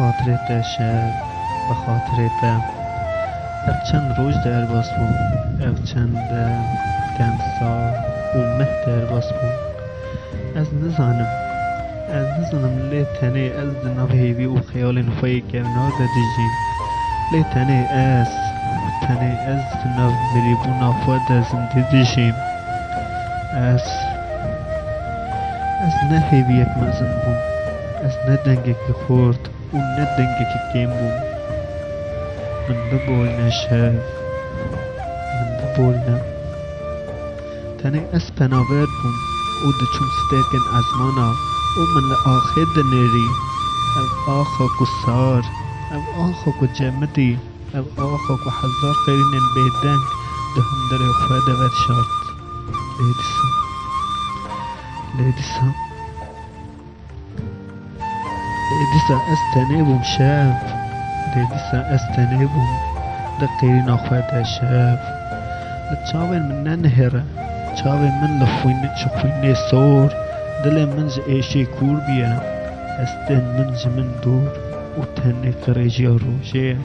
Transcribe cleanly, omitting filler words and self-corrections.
خاطر شب به خاطر دم او چند روز در باز بود او چند دمسار و مه در باز بود از نزانم لی تنه از دناب هیوی و خیال نفای گرنار دجیم لی تنه از دناب مریبو نافا در زنده دجیم از نه هیوی یک مزن بوم از نه دنگه که خورد و نه دنگه که گیم بوم من ببولنا شاف من ببولنا تنه از پناور بوم او دچون سترگن ازمانا او من آخر دنری او آخا گسار او آخا گو جمدی او آخا گو حزار قرینن بیدنگ دهم در اخواه دور شارد لیدیسا از تنه بوم شاف لیدیسا از تنه بوم ده قیرین اخواه ده شاف لچاوین من ننهره چاوین من لخوینه سور دل من ایشی کور بیا از دن من دور و تنه قریجی روشه